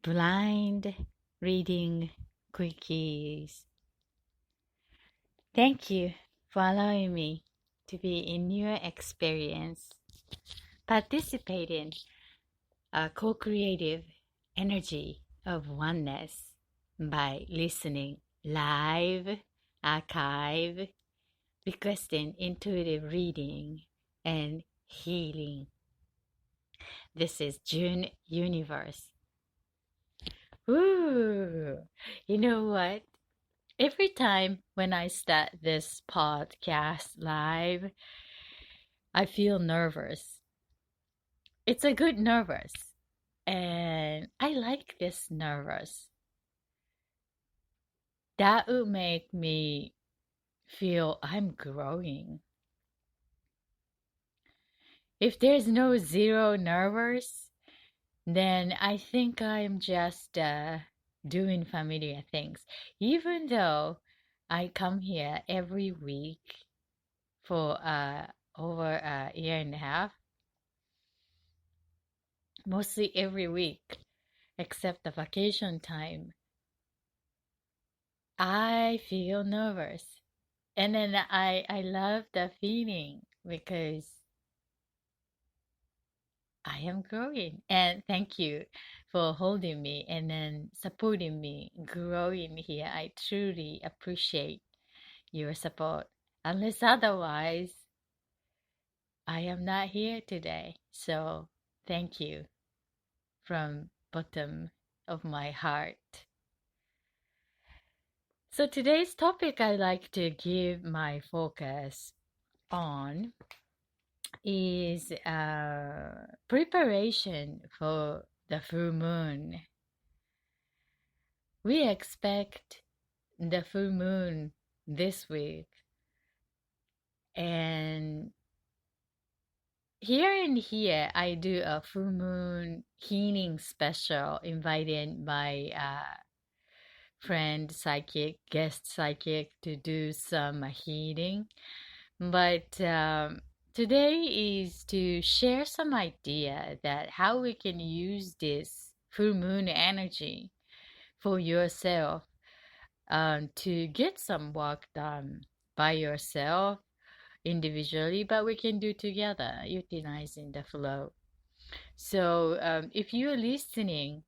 Blind reading quickies. Thank you for allowing me to be in your experience, participating a co-creative energy of oneness by listening live, archive, requesting intuitive reading and healing. This is June Universe. Ooh, you know what? Every time when I start this podcast live, I feel nervous. It's a good nervous. And I like this nervous. That would make me feel I'm growing. If there's no zero nervous, then I think I'm just doing familiar things. Even though I come here every week for over a year and a half, mostly every week, except the vacation time, I feel nervous. And then I love the feeling because I am growing. And thank you for holding me and then supporting me growing here. I truly appreciate your support. Unless otherwise, I am not here today. So thank you from bottom of my heart. So today's topic I like to give my focus on is preparation for the full moon. We expect the full moon this week, and here I do a full moon healing special, inviting my friend psychic, guest psychic to do some healing. But today is to share some idea that how we can use this full moon energy for yourself to get some work done by yourself individually, but we can do together utilizing the flow. So if you're listening,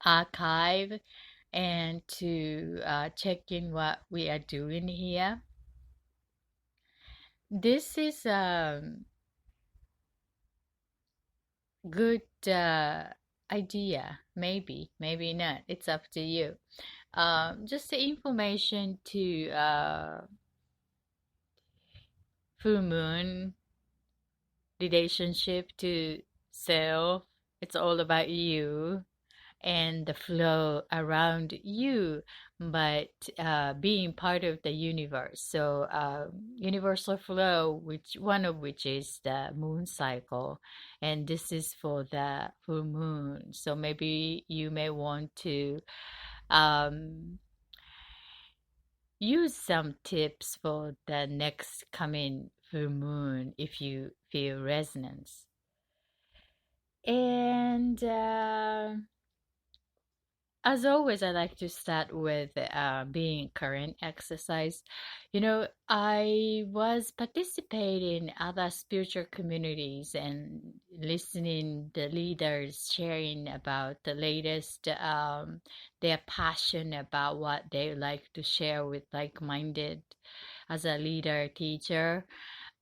archive and to check in what we are doing here. This is good idea. Maybe not. It's up to you. Just the information to full moon relationship to self. It's all about you and the flow around you, but being part of the universe. So universal flow, which one of which is the moon cycle, and this is for the full moon. So maybe you may want to um, use some tips for the next coming full moon if you feel resonance. And as always, I like to start with being current exercise. You know, I was participating in other spiritual communities and listening the leaders sharing about the latest, their passion about what they like to share with like-minded as a leader, teacher.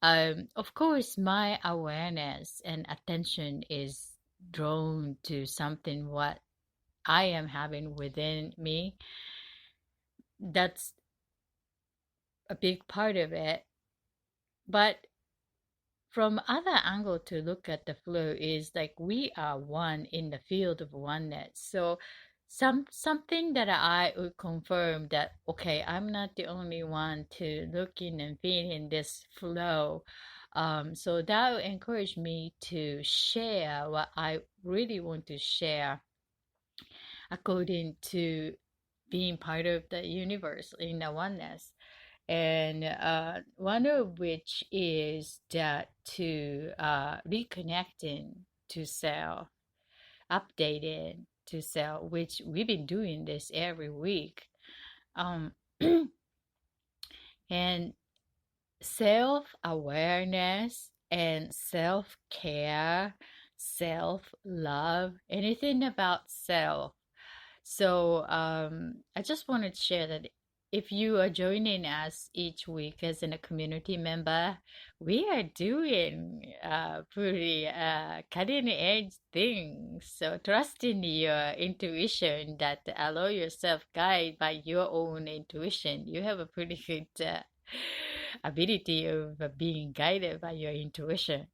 Of course, my awareness and attention is drawn to something what I am having within me. That's a big part of it. But from other angle to look at the flow is like we are one in the field of oneness. So something that I would confirm that okay, I'm not the only one to look in and feel in this flow. So that would encourage me to share what I really want to share according to being part of the universe in the oneness. And one of which is that to reconnecting to self, updated. to self, which we've been doing this every week. Um, and self awareness and self care, self love, anything about self. So I just wanted to share that if you are joining us each week as in a community member, we are doing pretty cutting edge things. So trust in your intuition that allow yourself guide by your own intuition. You have a pretty good ability of being guided by your intuition.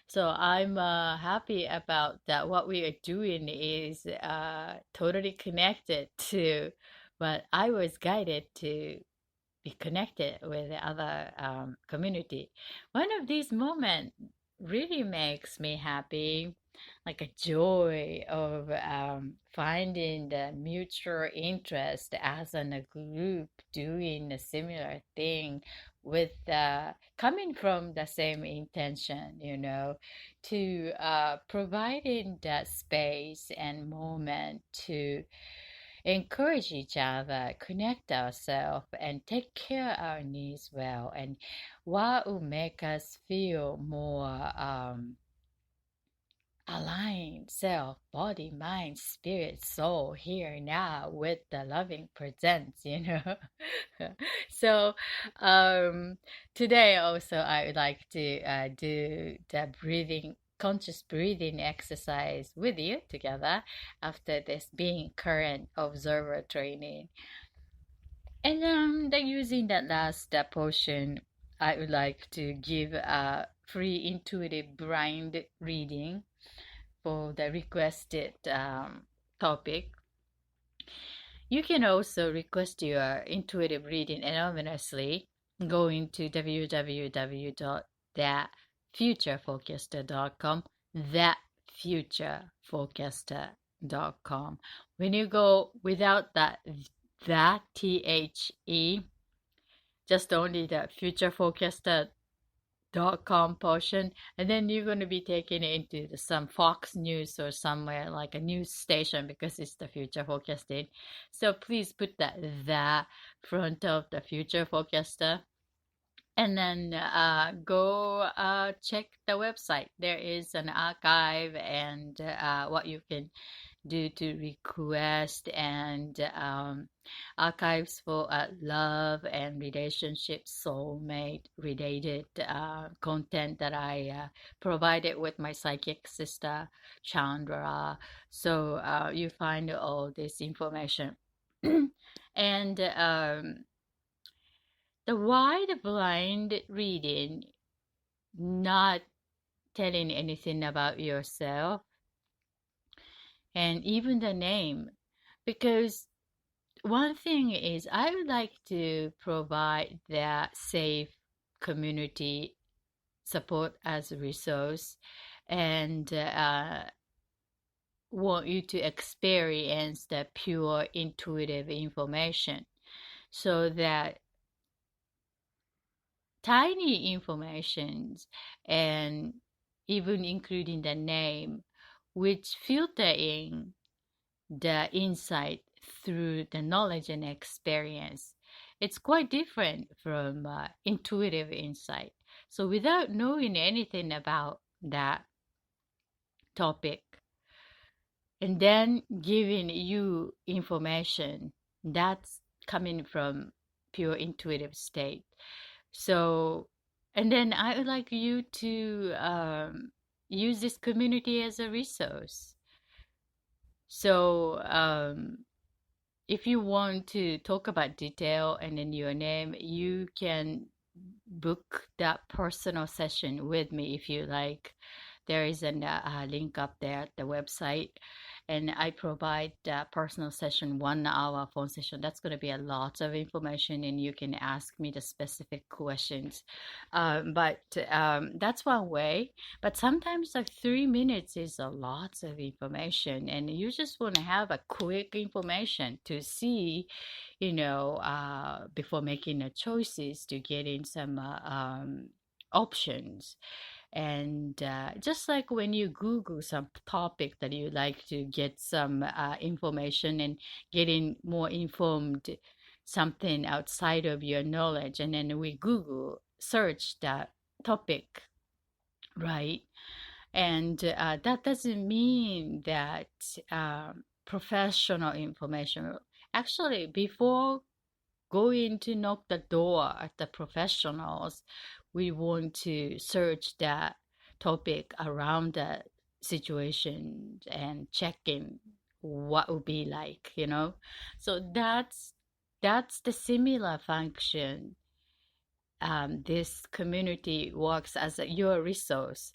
So I'm happy about that. What we are doing is totally connected to what I was guided to be connected with the other community. One of these moments really makes me happy, like a joy of finding the mutual interest as in a group doing a similar thing with coming from the same intention, to providing that space and moment to encourage each other, connect ourselves, and take care of our needs well. And what will make us feel more aligned self, body, mind, spirit, soul here now with the loving presence. So um, today also I would like to do the conscious breathing exercise with you together after this being current observer training. And then using that last portion, I would like to give a free intuitive blind reading for the requested topic. You can also request your intuitive reading anonymously going to www.thatfutureforecaster.com, thatfutureforecaster.com. When you go without that THE, just only the futureforecaster.com portion, and then you're going to be taken into some Fox News or somewhere like a news station because it's the future forecasting. So please put that front of the future forecaster, and then go check the website. There is an archive and what you can due to request and archives for love and relationship soulmate related content that I provided with my psychic sister Chandra. So you find all this information. And the wide blind reading, not telling anything about yourself and even the name, because one thing is I would like to provide that safe community support as a resource, and want you to experience the pure intuitive information, so that tiny informations and even including the name, which filter in the insight through the knowledge and experience. It's quite different from intuitive insight. So, without knowing anything about that topic and then giving you information, that's coming from pure intuitive state. So, and then I would like you to use this community as a resource. So, if you want to talk about detail and then your name, you can book that personal session with me if you like. There is a link up there at the website, and I provide a personal session, 1 hour phone session. That's going to be a lot of information, and you can ask me the specific questions. But that's one way. But sometimes like 3 minutes is a lot of information, and you just want to have a quick information to see, before making the choices to get in some options. And just like when you Google some topic that you like to get some information and getting more informed, something outside of your knowledge, and then we Google search that topic, right? And that doesn't mean that professional information. Actually, before going to knock the door at the professionals, we want to search that topic around the situation and checking what would be like, you know. So that's the similar function. This community works as your resource.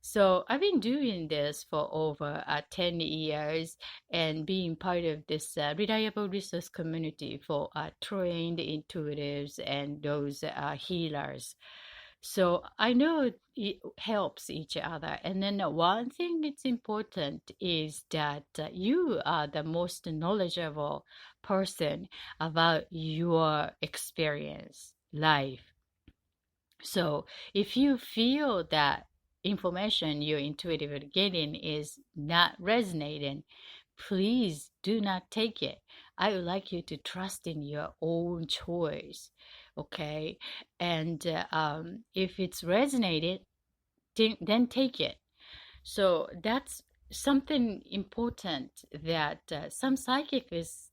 So I've been doing this for over 10 years and being part of this reliable resource community for trained intuitives and those healers. So I know it helps each other. And then one thing it's important is that you are the most knowledgeable person about your experience, life. So if you feel that information you're intuitively getting is not resonating, please do not take it. I would like you to trust in your own choice, okay? And if it's resonated, then take it. So that's something important that some psychic is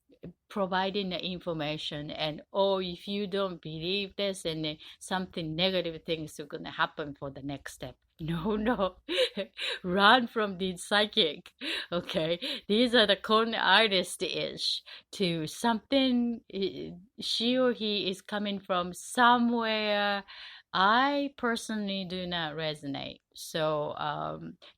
providing the information, and oh, if you don't believe this, and then something negative things are going to happen for the next step. No, no. Run from the psychic. Okay, these are the con artist ish to something. She or he is coming from somewhere I personally do not resonate. So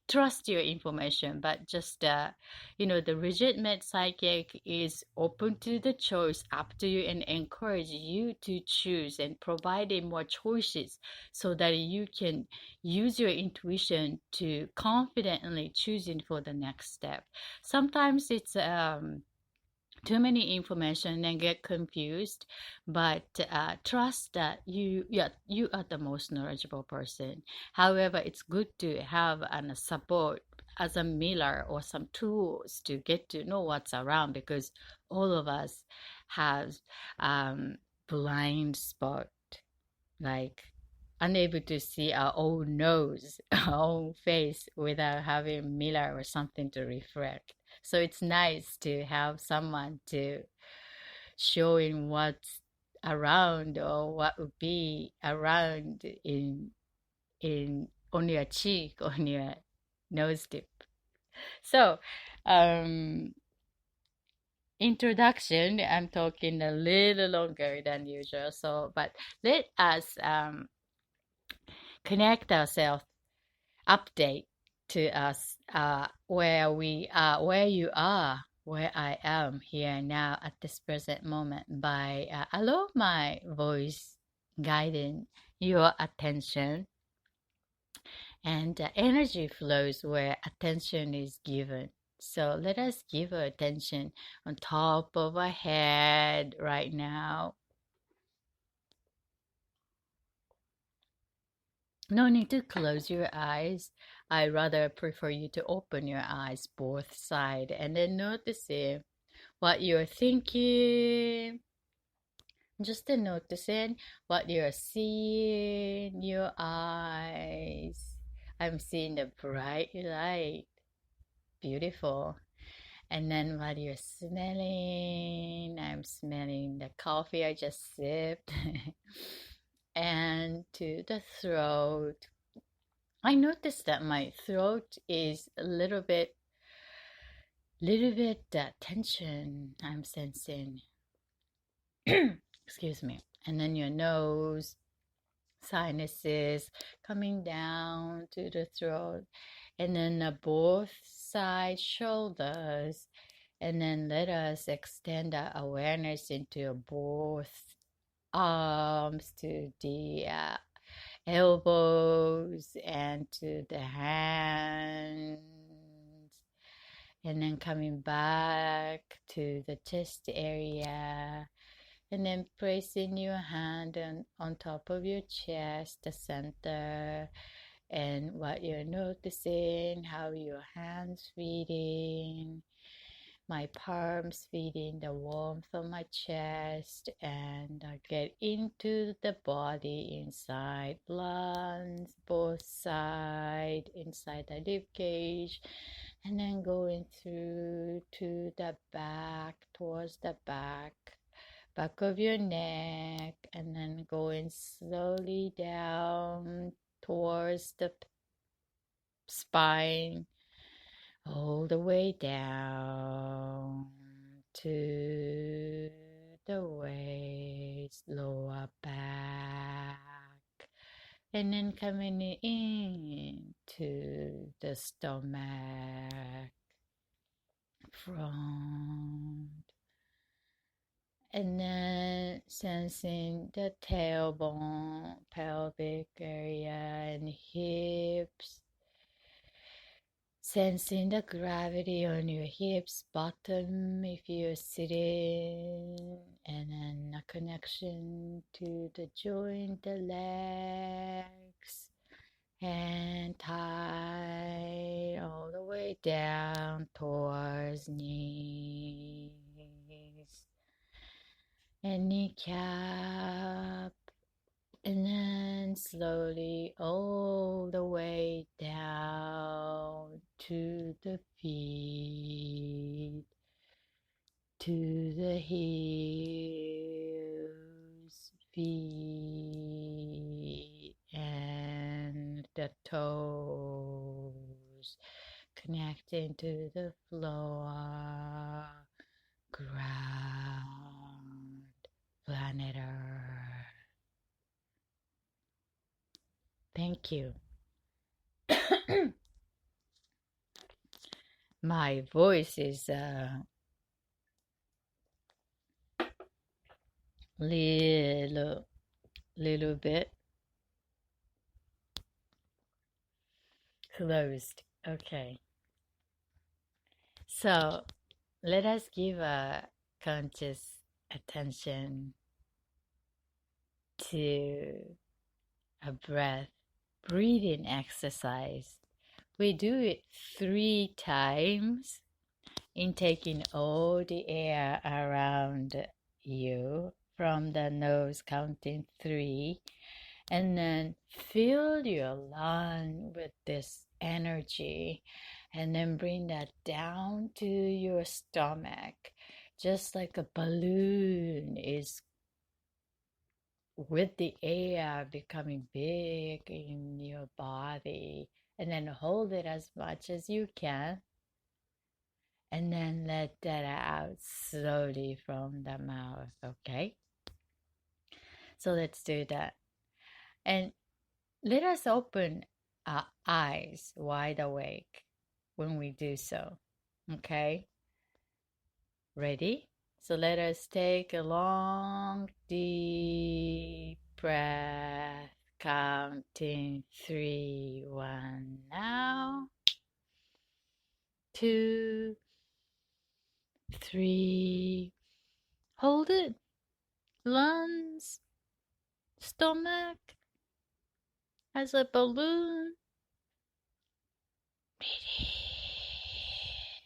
trust your information, but just the legitimate psychic is open to the choice up to you and encourage you to choose and providing more choices so that you can use your intuition to confidently choosing for the next step. Sometimes it's too many information and get confused, but trust that you are the most knowledgeable person. However, it's good to have a support as a miller or some tools to get to know what's around, because all of us have blind spot, like unable to see our own nose, our own face without having mirror or something to reflect. So it's nice to have someone to showing what's around or what would be around in on your cheek, on your nose tip. So introduction, I'm talking a little longer than usual. So but let us connect ourselves, update to us where we are, where you are, where I am here now at this present moment by allow my voice guiding your attention, and energy flows where attention is given. So let us give our attention on top of our head right now. No need to close your eyes. I rather prefer you to open your eyes both side and then noticing what you're thinking. Just noticing what you're seeing, your eyes. I'm seeing the bright light. Beautiful. And then what you're smelling, I'm smelling the coffee I just sipped. And to the throat, I noticed that my throat is a little bit tension I'm sensing. Excuse me. And then your nose, sinuses coming down to the throat, and then both side shoulders. And then let us extend our awareness into both arms to the elbows and to the hands, and then coming back to the chest area, and then placing your hand on top of your chest, the center, and what you're noticing, how your hands feeling, my palms feeling the warmth of my chest, and get into the body inside lungs, both side, inside the rib cage, and then going through to the back, towards the back of your neck, and then going slowly down towards the spine, all the way down to the waist, lower back, and then coming in to the stomach, front, and then sensing the tailbone, pelvic area, and hips. Sensing the gravity on your hips, bottom if you're sitting, and then a connection to the joint, the legs, and thigh, all the way down towards knees, and kneecap, and then slowly all the way down to the feet, to the heels, feet, and the toes, connecting to the floor, ground, planet Earth. Thank you. My voice is little bit closed. Okay. So let us give a conscious attention to a breathing exercise. We do it 3 times, intaking all the air around you from the nose, counting 3, and then fill your lung with this energy, and then bring that down to your stomach, just like a balloon is with the air becoming big in your body, and then hold it as much as you can, and then let that out slowly from the mouth. Okay, so let's do that, and let us open our eyes wide awake when we do so. Okay, ready? So let us take a long deep breath, counting 3, 1 now, 2, 3, hold it, lungs, stomach as a balloon, release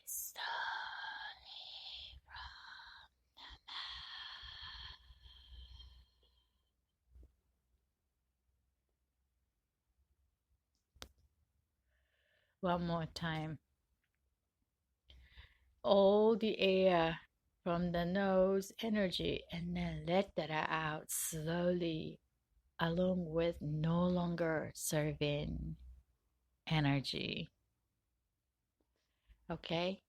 slowly from the mouth. One more time. All the air from the nose, energy, and then let that out slowly, along with no longer serving energy. Okay?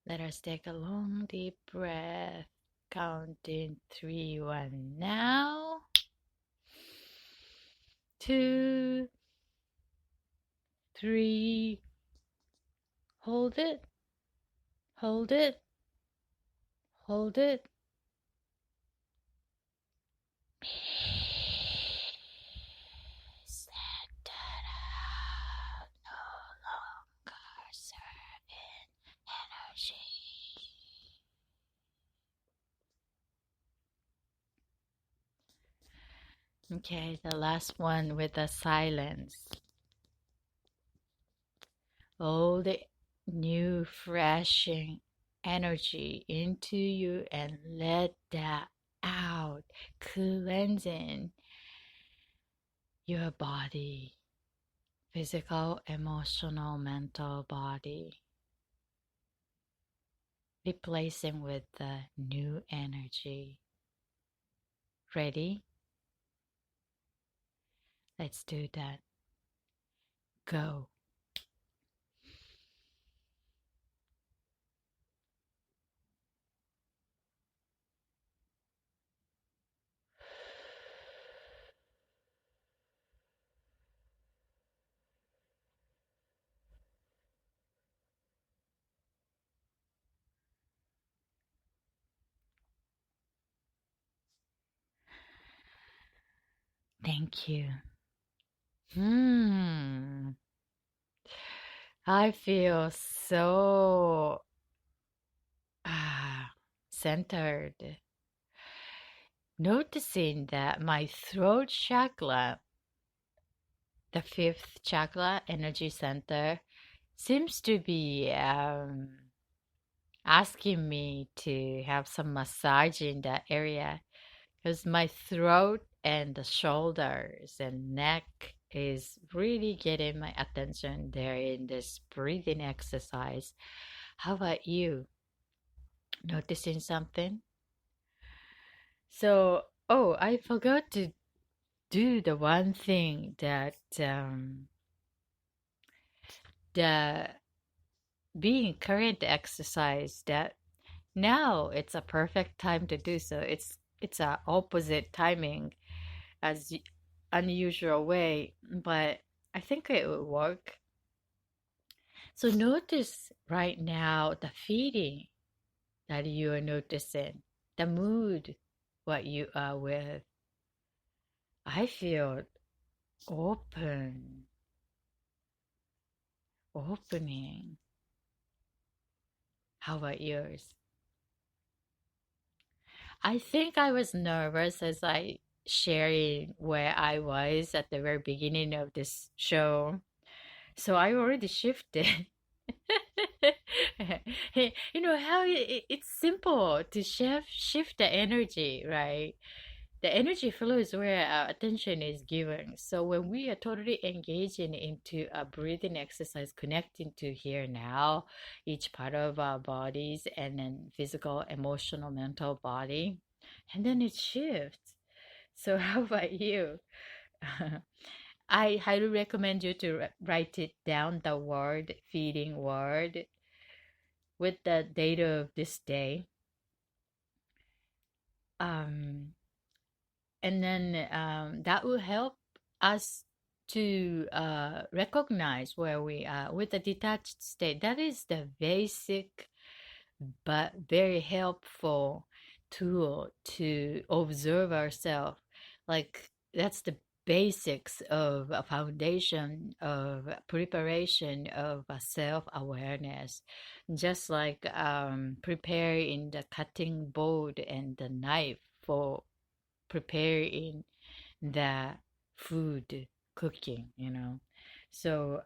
Let us take a long deep breath, counting 3, 1 now, 2, 3, hold it, hold it, hold it. Release that out, no longer serving energy. Okay, the last one with the silence. all the new, freshing energy into you and let that out, cleansing your body, physical, emotional, mental body, replacing with the new energy. Ready? Let's do that. Go. Thank you. Hmm. I feel so centered. Noticing that my throat chakra, the fifth chakra, energy center, seems to be asking me to have some massage in that area because my throat and the shoulders and neck is really getting my attention there in this breathing exercise. How about you? Noticing something? So, oh, I forgot to do the one thing that the being current exercise that now it's a perfect time to do so. It's a opposite timing as unusual way, but I think it will work. So notice right now the feeling that you are noticing, the mood, what you are with. I feel open, opening. How about yours? I think I was nervous as I sharing where I was at the very beginning of this show. So I already shifted. You know how it's simple to shift the energy, right? The energy flows where our attention is given. So when we are totally engaging into a breathing exercise, connecting to here now, each part of our bodies, and then physical, emotional, mental body, and then it shifts. So how about you? I highly recommend you to write it down, the word, feeding word, with the date of this day. Um, and then that will help us to recognize where we are with a detached state. That is the basic but very helpful tool to observe ourselves. Like that's the basics of a foundation of preparation of a self-awareness, just like preparing the cutting board and the knife for preparing the food cooking, so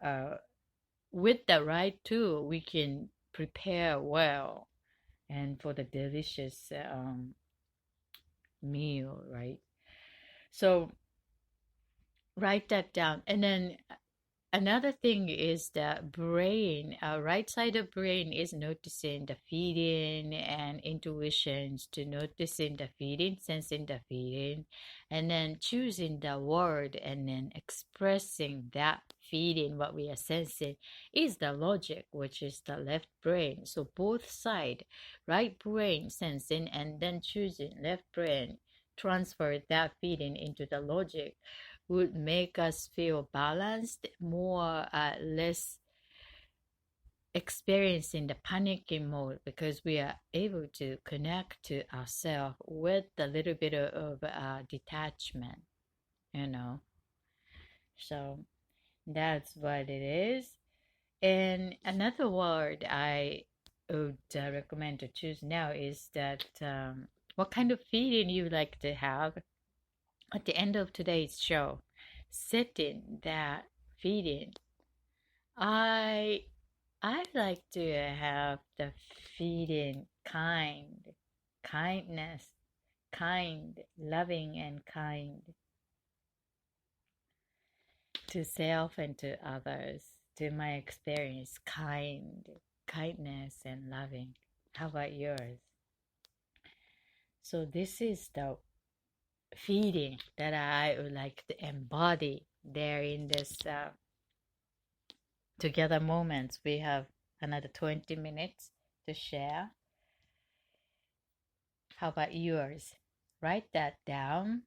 with the right tool we can prepare well and for the delicious meal, right? So write that down. And then another thing is the brain. Our right side of brain is noticing the feeling and intuitions to noticing the feeling, sensing the feeling, and then choosing the word and then expressing that feeling, what we are sensing, is the logic, which is the left brain. So both side, right brain sensing and then choosing left brain, transfer that feeling into the logic would make us feel balanced, more less experiencing the panicking mode because we are able to connect to ourselves with a little bit of detachment, you know. So that's what it is. And another word I would recommend to choose now is that what kind of feeling you like to have at the end of today's show, setting that feeling. I I like to have the feeling kindness, kind, loving and kind to self and to others. To my experience, kindness and loving. How about yours? So this is the feeling that I would like to embody there in this together moments. We have another 20 minutes to share. How about yours? Write that down.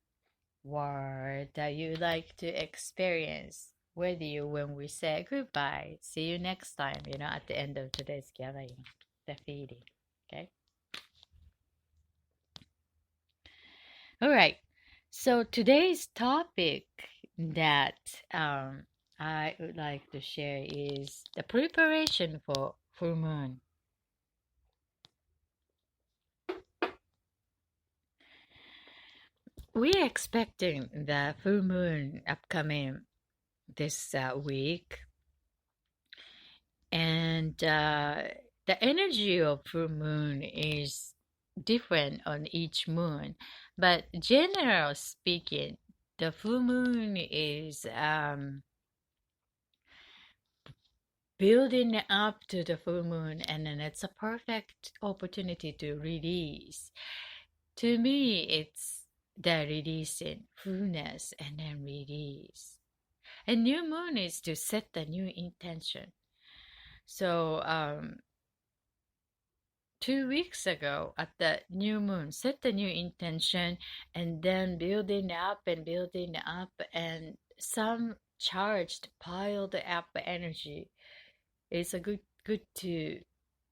Word that you like to experience with you when we say goodbye. See you next time, at the end of today's gathering. The feeling. Okay? All right. So today's topic that I would like to share is the preparation for full moon. We're expecting the full moon upcoming this week, and the energy of full moon is different on each moon. But general speaking, the full moon is building up to the full moon, and then it's a perfect opportunity to release. To me, it's the releasing fullness and then release. And new moon is to set the new intention. So 2 weeks ago at the new moon, set the new intention, and then building up, and some charged piled up energy. It's a good to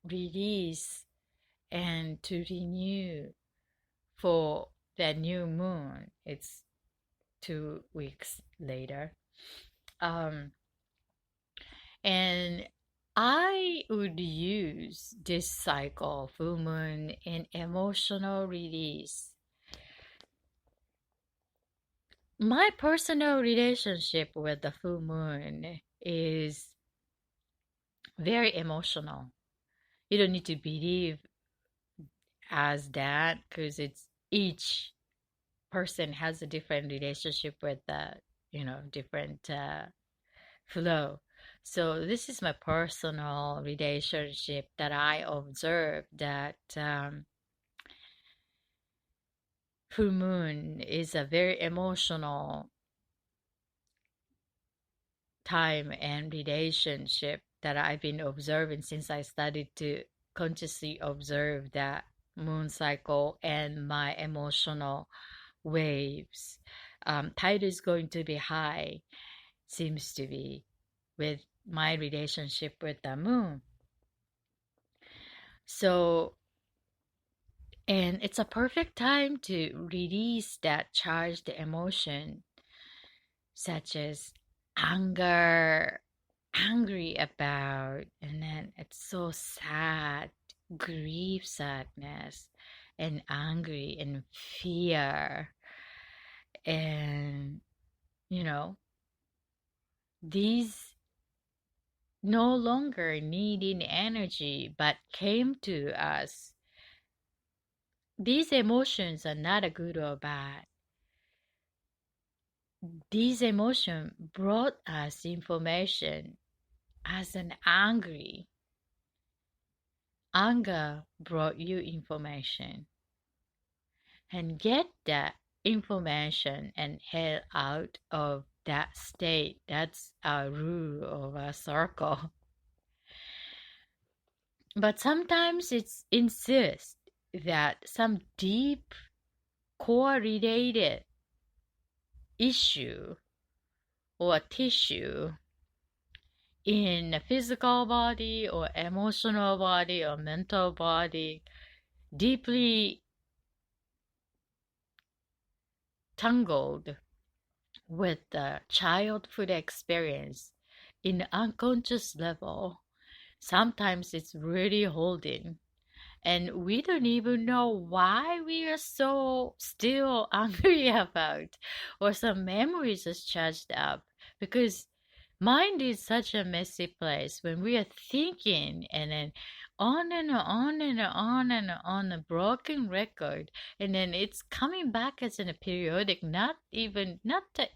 release and to renew for the new moon. It's 2 weeks later. And I would use this cycle, full moon, in emotional release. My personal relationship with the full moon is very emotional. You don't need to believe as that because it's each person has a different relationship with the, different flow. So this is my personal relationship that I observe that full moon is a very emotional time and relationship that I've been observing since I started to consciously observe that moon cycle and my emotional waves. Tide is going to be high, seems to be, with my relationship with the moon. So, and it's a perfect time to release that charged emotion, such as anger, angry about, and then it's so sad, grief, sadness, and angry, and fear, and, these no longer needing energy but came to us. These emotions are not a good or bad. These emotions brought us information as an angry. Anger brought you information. And get that information and head out of that state. That's a rule of a circle. But sometimes it's insist that some deep core related issue or tissue in a physical body or emotional body or mental body deeply tangled with the childhood experience in unconscious level. Sometimes it's really holding, and we don't even know why we are so still angry about, or some memories is charged up because Mind is such a messy place when we are thinking and then on and on and on and on a broken record, and then it's coming back as in a periodic, not even, not that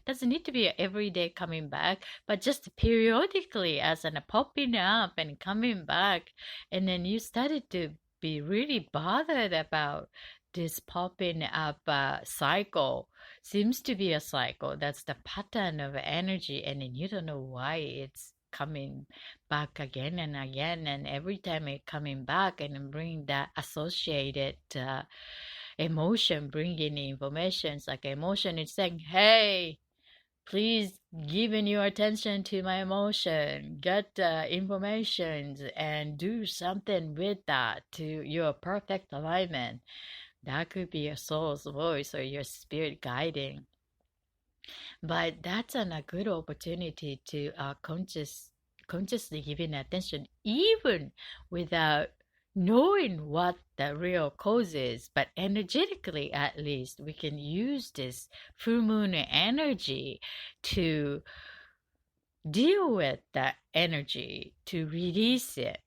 doesn't need to be a everyday coming back, but just periodically as in a popping up and coming back. And then you started to be really bothered about this popping up cycle. Seems to be a cycle. That's the pattern of energy, and then you don't know why it's coming back again and again, and every time it coming back and then bring that associated emotion, bringing information. It's like emotion is saying, "Hey, please giving your attention to my emotion, get information and do something with that to your perfect alignment." That could be your soul's voice or your spirit guiding. But that's a good opportunity to consciously giving attention, even without knowing what the real cause is. But energetically, at least, we can use this full moon energy to deal with that energy, to release it.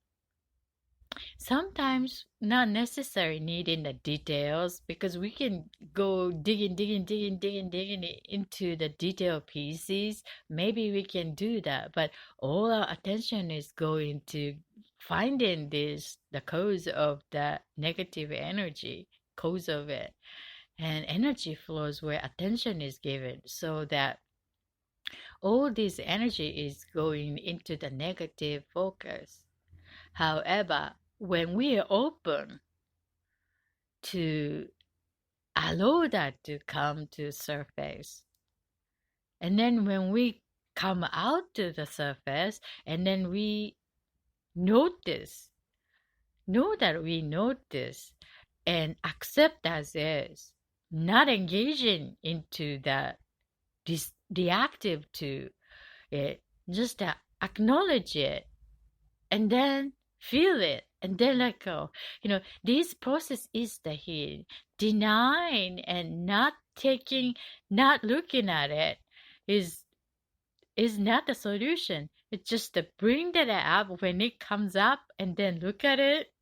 Sometimes not necessarily needing the details, because we can go digging into the detail pieces. Maybe we can do that, but all our attention is going to finding the cause of the negative energy, cause of it. And energy flows where attention is given, so that all this energy is going into the negative focus. However, when we are open to allow that to come to surface, and then when we come out to the surface, and then we notice, know that we notice, and accept as is, not engaging into that reactive to it, just acknowledge it, and then feel it, and then let go. This process is the healing. Denying and not taking, not looking at it is not the solution. It's just to bring that up when it comes up, and then look at it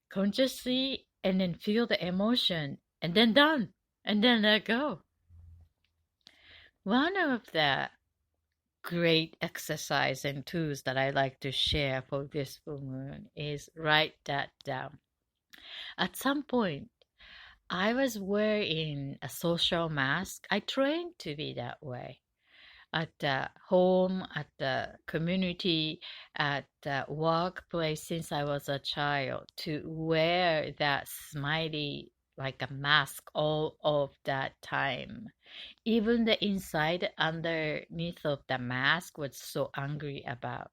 consciously, and then feel the emotion, and then done, and then let go. One of the great exercise and tools that I like to share for this full moon is write that down. At some point, I was wearing a social mask. I trained to be that way. At the home, at the community, at the workplace, since I was a child, to wear that smiley like a mask all of that time. Even the inside underneath of the mask was so angry about.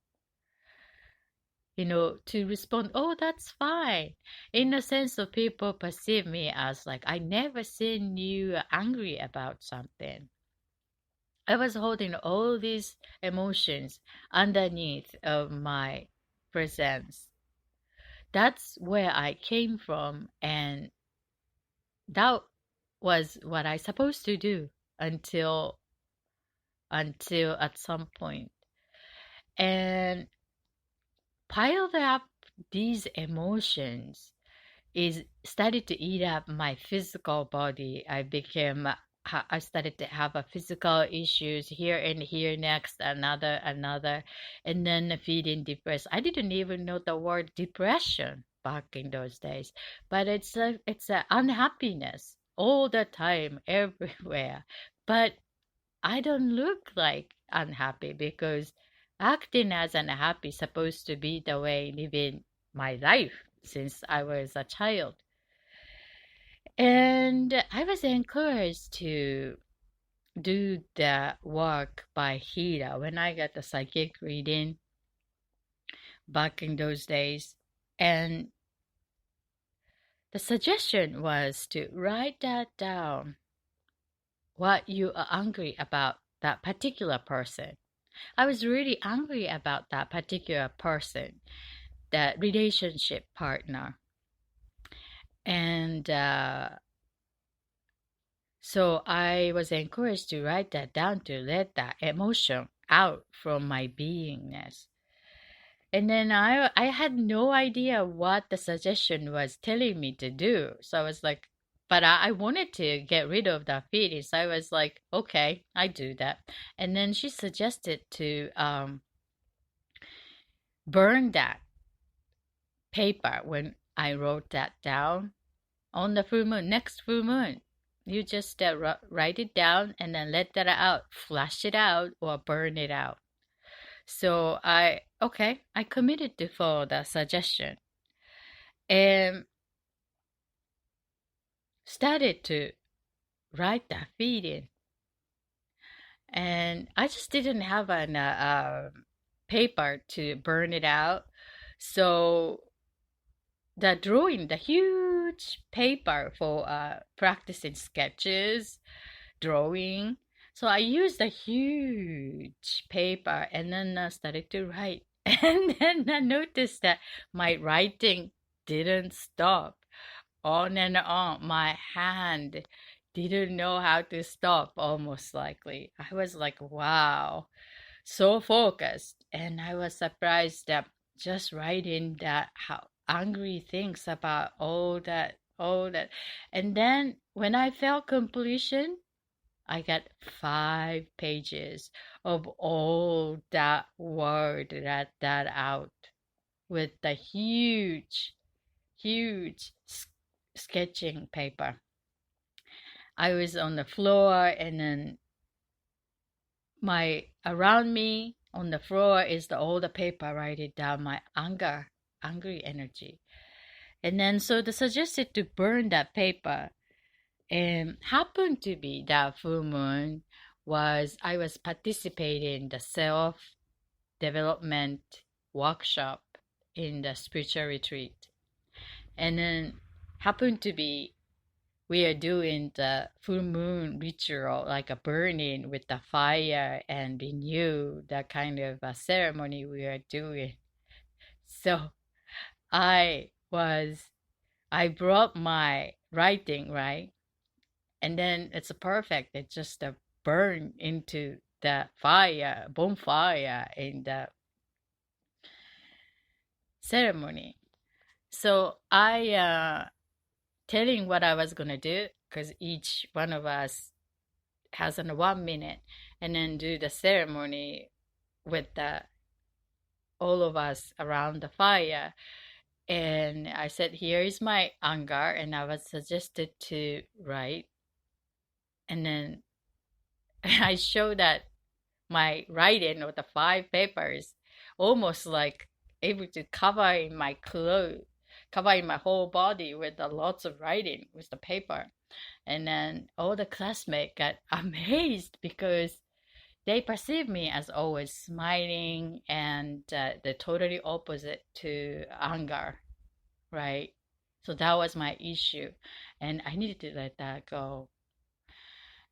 To respond, oh, that's fine. In the sense of people perceive me as like, I never seen you angry about something. I was holding all these emotions underneath of my presence. That's where I came from, and that was what I supposed to do until at some point. And piled up these emotions is started to eat up my physical body. I started to have a physical issues here and here, next another, and then feeling depressed. I didn't even know the word depression back in those days, but it's a unhappiness all the time everywhere. But I don't look like unhappy, because acting as unhappy is supposed to be the way living my life since I was a child. And I was encouraged to do the work by Hira when I got the psychic reading back in those days. And the suggestion was to write that down, what you are angry about that particular person. I was really angry about that particular person, that relationship partner. And so I was encouraged to write that down, to let that emotion out from my beingness. And then I had no idea what the suggestion was telling me to do. So I was like, but I wanted to get rid of that feeling. So I was like, okay, I do that. And then she suggested to burn that paper when I wrote that down on the full moon, next full moon. You just write it down and then let that out, flush it out or burn it out. So I committed to follow the suggestion and started to write that feeling. And I just didn't have an paper to burn it out. So the drawing, the huge paper for practicing sketches, drawing. So I used a huge paper and then started to write. And then I noticed that my writing didn't stop. On and on. My hand didn't know how to stop, almost likely. I was like, wow, so focused. And I was surprised that just writing that, how angry things about all that. And then when I felt completion, I got 5 pages of all that word that out with the huge sketching paper. I was on the floor, and then my around me on the floor is all the paper writing down my angry energy. And then so they suggested to burn that paper, and happened to be that full moon was I was participating in the self development workshop in the spiritual retreat, and then happened to be we are doing the full moon ritual, like a burning with the fire and renew, that kind of a ceremony we are doing. So I was, I brought my writing, right? And then it's perfect. It's just a burn into the fire, bonfire in the ceremony. So I telling what I was gonna do, because each one of us has in 1 minute, and then do the ceremony with the all of us around the fire. And I said, here is my anger, and I was suggested to write. And then I showed that my writing with the 5 papers, almost like able to cover in my clothes, cover in my whole body with the lots of writing with the paper. And then all the classmates got amazed because they perceive me as always smiling and the totally opposite to anger, right? So that was my issue, and I needed to let that go.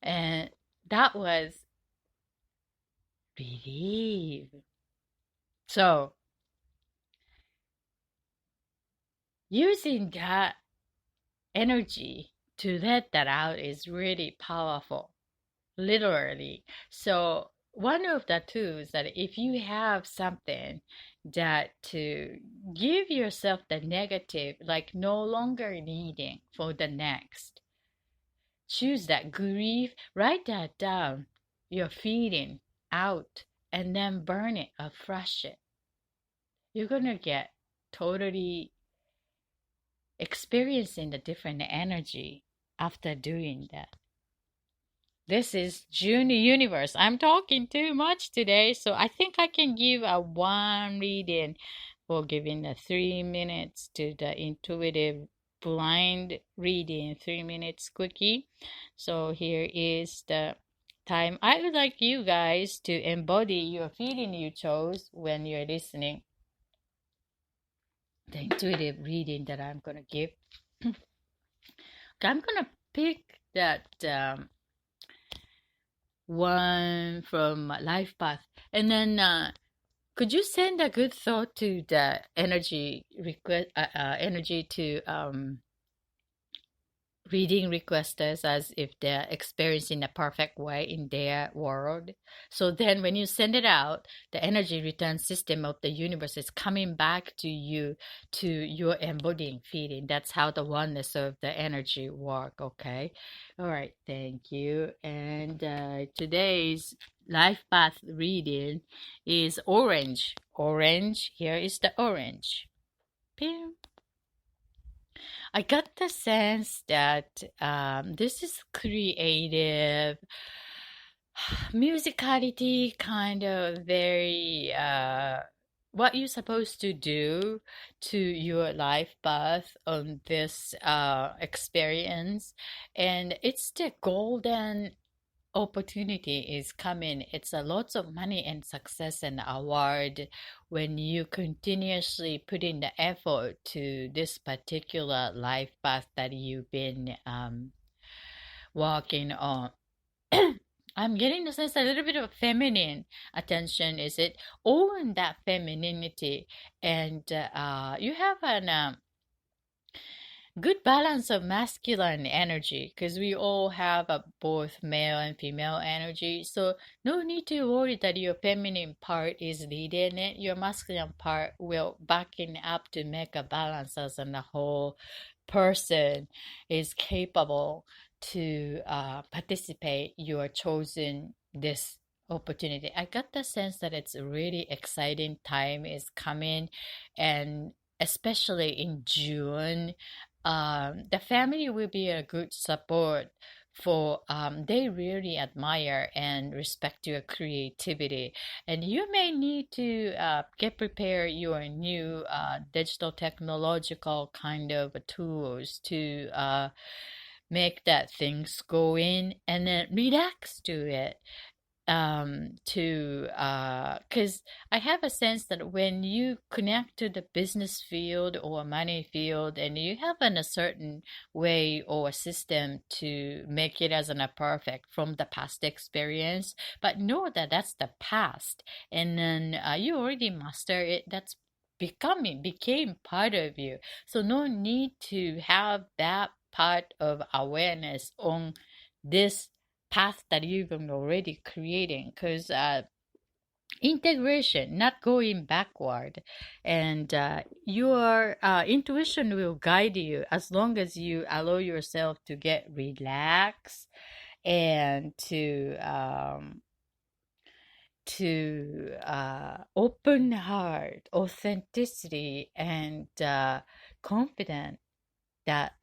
And that was relief. So using that energy to let that out is really powerful, literally. So one of the tools that if you have something that to give yourself the negative, like no longer needing for the next, choose that grief, write that down, your feeling out, and then burn it or flush it. You're gonna get totally experiencing the different energy after doing that. This is June Universe. I'm talking too much today, so I think I can give a one reading for giving the 3 minutes to the intuitive blind reading, 3 minutes quickie. So here is the time. I would like you guys to embody your feeling you chose when you're listening the intuitive reading that I'm gonna give. I'm gonna pick that one from Life Path, and then could you send a good thought to the energy request, energy to reading requesters as if they're experiencing a perfect way in their world. So then when you send it out, the energy return system of the universe is coming back to you, to your embodying feeling. That's how the oneness of the energy work. Okay. All right. Thank you. And today's life path reading is orange. Orange. Here is the orange. Pim. I got the sense that this is creative, musicality, kind of very what you're supposed to do to your life path on this experience. And it's the golden opportunity is coming. It's a lots of money and success and award when you continuously put in the effort to this particular life path that you've been walking on. I'm getting the sense a little bit of feminine attention. Is it own that femininity, and you have an good balance of masculine energy because we all have both male and female energy. So no need to worry that your feminine part is leading it. Your masculine part will backing up to make a balance as in the whole person is capable to participate. You are chosen this opportunity. I got the sense that it's a really exciting time is coming, and especially in June, the family will be a good support for they really admire and respect your creativity, and you may need to get prepared your new digital technological kind of tools to make that things go in and then relax to it, to because I have a sense that when you connect to the business field or money field and you have a certain way or system to make it as a perfect from the past experience, but know that that's the past, and then you already master it, that's became part of you. So no need to have that part of awareness on this path that you've been already creating, because integration, not going backward, and your intuition will guide you as long as you allow yourself to get relaxed and to open heart, authenticity, and confident that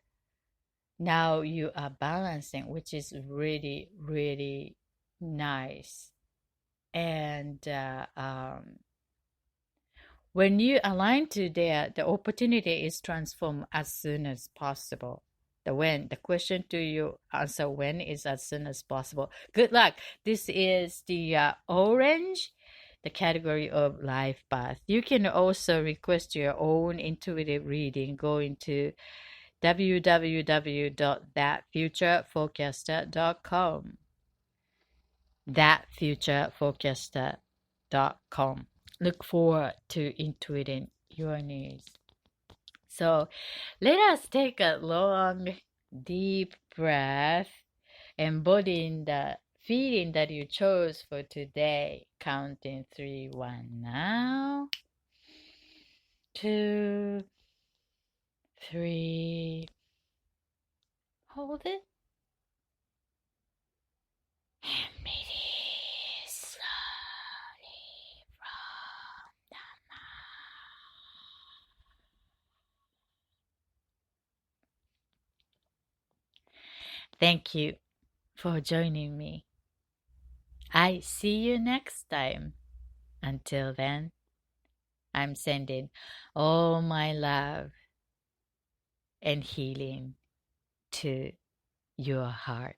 now you are balancing, which is really, really nice. And when you align to there, the opportunity is transformed as soon as possible. The question to you answer when is as soon as possible. Good luck. This is the orange, the category of life path. You can also request your own intuitive reading going to www.thatfutureforecaster.com. Thatfutureforecaster.com. Look forward to intuiting your needs. So let us take a long, deep breath, embodying the feeling that you chose for today. Counting 3, 1 now. 2, 3. Hold it. And release slowly from the mouth. Thank you for joining me. I see you next time. Until then, I'm sending all my love and healing to your heart.